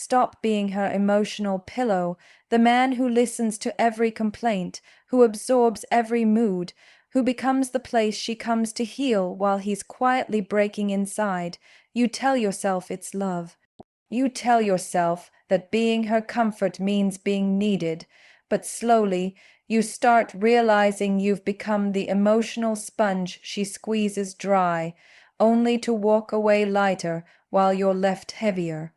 Stop being her emotional pillow, the man who listens to every complaint, who absorbs every mood, who becomes the place she comes to heal while he's quietly breaking inside. You tell yourself it's love. You tell yourself that being her comfort means being needed, but slowly you start realizing you've become the emotional sponge she squeezes dry, only to walk away lighter while you're left heavier.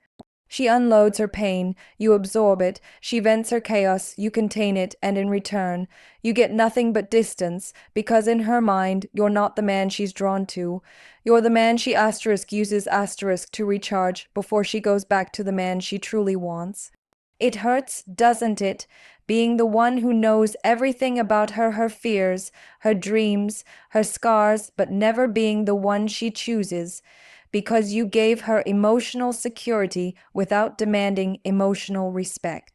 She unloads her pain, you absorb it, she vents her chaos, you contain it, and in return, you get nothing but distance, because in her mind, you're not the man she's drawn to. You're the man she uses to recharge before she goes back to the man she truly wants. It hurts, doesn't it, being the one who knows everything about her fears, her dreams, her scars, but never being the one she chooses, because you gave her emotional security without demanding emotional respect.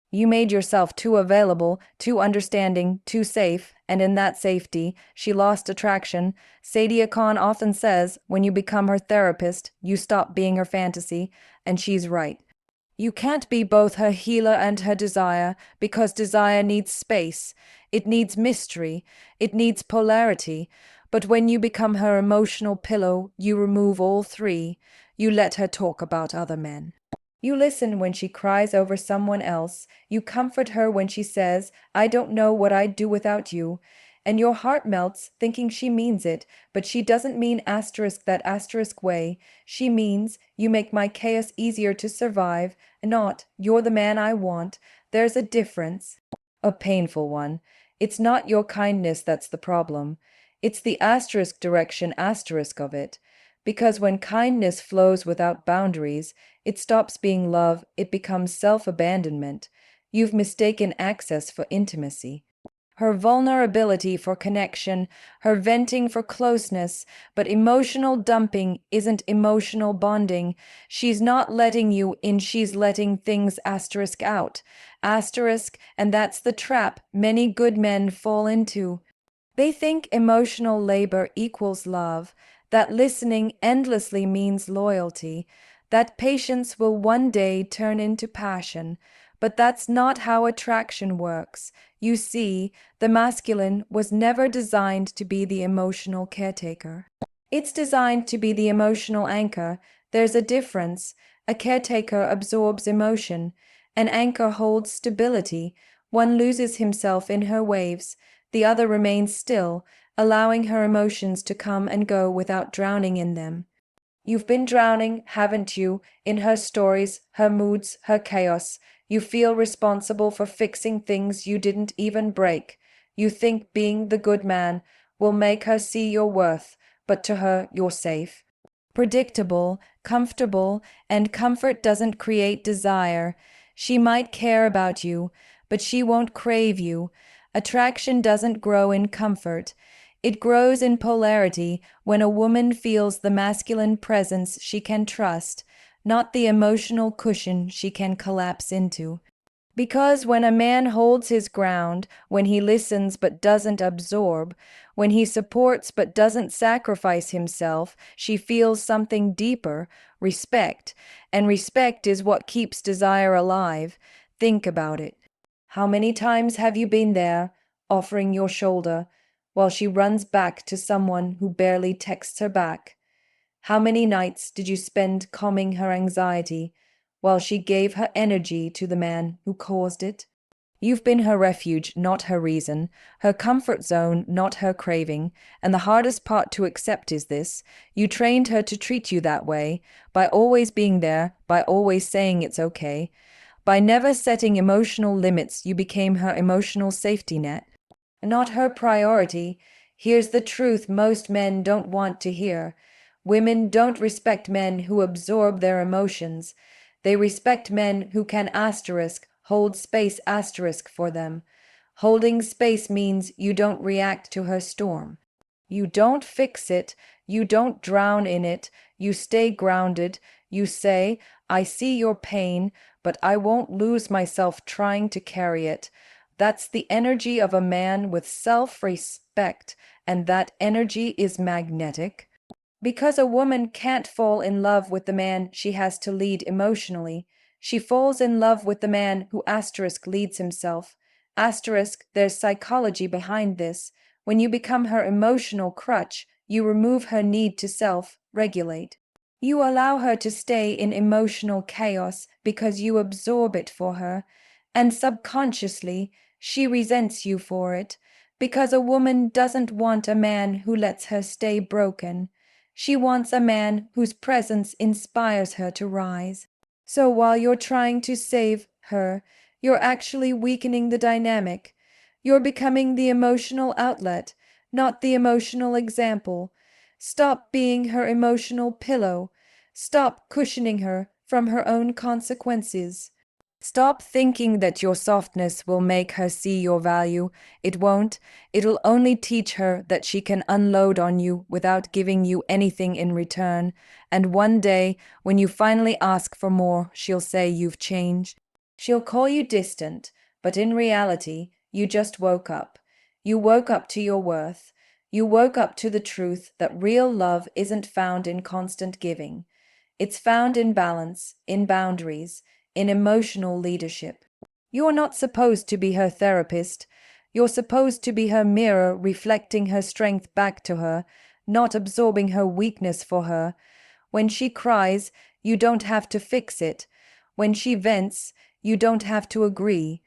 You made yourself too available, too understanding, too safe, and in that safety, she lost attraction. Sadia Khan often says, when you become her therapist, you stop being her fantasy, and she's right. You can't be both her healer and her desire, because desire needs space, it needs mystery, it needs polarity. But when you become her emotional pillow, you remove all three. You let her talk about other men. You listen when she cries over someone else. You comfort her when she says, I don't know what I'd do without you. And your heart melts, thinking she means it, but she doesn't mean that asterisk way. She means, you make my chaos easier to survive, not, you're the man I want. There's a difference. A painful one. It's not your kindness that's the problem. It's the direction of it. Because when kindness flows without boundaries, it stops being love, it becomes self-abandonment. You've mistaken access for intimacy. Her vulnerability for connection, her venting for closeness, but emotional dumping isn't emotional bonding. She's not letting you in, she's letting things out. And that's the trap many good men fall into. They think emotional labor equals love, that listening endlessly means loyalty, that patience will one day turn into passion. But that's not how attraction works. You see, the masculine was never designed to be the emotional caretaker. It's designed to be the emotional anchor. There's a difference. A caretaker absorbs emotion. An anchor holds stability. One loses himself in her waves. The other remains still, allowing her emotions to come and go without drowning in them. You've been drowning, haven't you, in her stories, her moods, her chaos. You feel responsible for fixing things you didn't even break. You think being the good man will make her see your worth, but to her you're safe. Predictable, comfortable, and comfort doesn't create desire. She might care about you, but she won't crave you. Attraction doesn't grow in comfort. It grows in polarity when a woman feels the masculine presence she can trust, not the emotional cushion she can collapse into. Because when a man holds his ground, when he listens but doesn't absorb, when he supports but doesn't sacrifice himself, she feels something deeper, respect, and respect is what keeps desire alive. Think about it. How many times have you been there, offering your shoulder, while she runs back to someone who barely texts her back? How many nights did you spend calming her anxiety, while she gave her energy to the man who caused it? You've been her refuge, not her reason, her comfort zone, not her craving, and the hardest part to accept is this: you trained her to treat you that way, by always being there, by always saying it's okay. By never setting emotional limits, you became her emotional safety net, not her priority. Here's the truth most men don't want to hear. Women don't respect men who absorb their emotions. They respect men who can hold space for them. Holding space means you don't react to her storm. You don't fix it, you don't drown in it, you stay grounded. You say, I see your pain, but I won't lose myself trying to carry it. That's the energy of a man with self-respect, and that energy is magnetic. Because a woman can't fall in love with the man she has to lead emotionally. She falls in love with the man who leads himself. There's psychology behind this. When you become her emotional crutch, you remove her need to self-regulate. You allow her to stay in emotional chaos because you absorb it for her, and subconsciously, she resents you for it, because a woman doesn't want a man who lets her stay broken. She wants a man whose presence inspires her to rise. So while you're trying to save her, you're actually weakening the dynamic. You're becoming the emotional outlet, not the emotional example. Stop being her emotional pillow. Stop cushioning her from her own consequences. Stop thinking that your softness will make her see your value. It won't. It'll only teach her that she can unload on you without giving you anything in return. And one day, when you finally ask for more, she'll say you've changed. She'll call you distant, but in reality, you just woke up. You woke up to your worth. You woke up to the truth that real love isn't found in constant giving. It's found in balance, in boundaries, in emotional leadership. You're not supposed to be her therapist. You're supposed to be her mirror, reflecting her strength back to her, not absorbing her weakness for her. When she cries, you don't have to fix it. When she vents, you don't have to agree.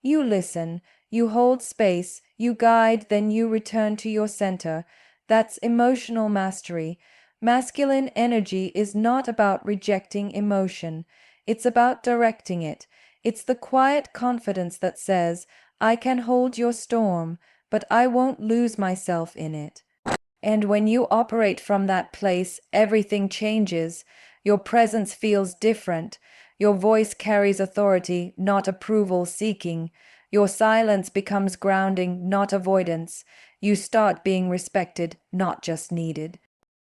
You listen, you hold space, you guide, then you return to your center. That's emotional mastery. Masculine energy is not about rejecting emotion. It's about directing it. It's the quiet confidence that says, I can hold your storm, but I won't lose myself in it. And when you operate from that place, everything changes. Your presence feels different. Your voice carries authority, not approval seeking. Your silence becomes grounding, not avoidance. You start being respected, not just needed.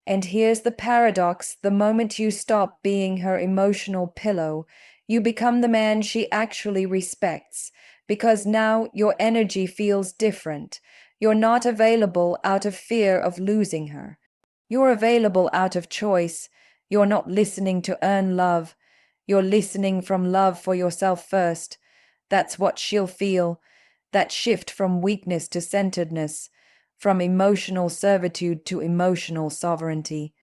And here's the paradox: the moment you stop being her emotional pillow, you become the man she actually respects, because now your energy feels different. You're not available out of fear of losing her. You're available out of choice. You're not listening to earn love. You're listening from love for yourself first. That's what she'll feel, that shift from weakness to centeredness, from emotional servitude to emotional sovereignty.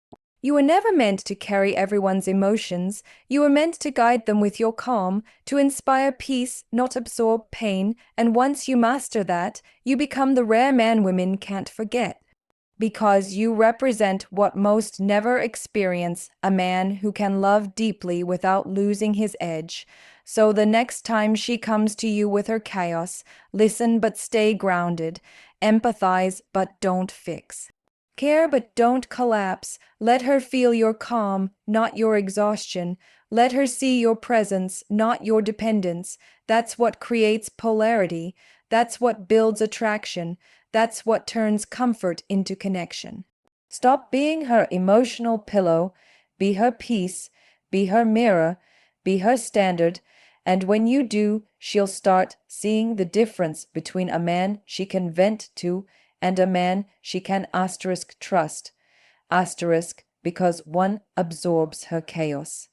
You were never meant to carry everyone's emotions. You were meant to guide them with your calm, to inspire peace, not absorb pain, and once you master that, you become the rare man women can't forget. Because you represent what most never experience, a man who can love deeply without losing his edge. So the next time she comes to you with her chaos, listen but stay grounded, empathize but don't fix. Care but don't collapse. Let her feel your calm, not your exhaustion. Let her see your presence, not your dependence. That's what creates polarity. That's what builds attraction. That's what turns comfort into connection. Stop being her emotional pillow. Be her peace. Be her mirror. Be her standard. And when you do, she'll start seeing the difference between a man she can vent to and a man she can trust. Because one absorbs her chaos.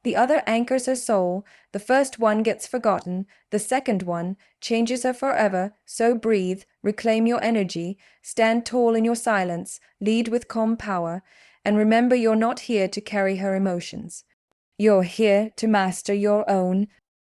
The other anchors her soul. The first one gets forgotten. The second one changes her forever. So breathe, reclaim your energy, stand tall in your silence, lead with calm power, and remember you're not here to carry her emotions. You're here to master your own.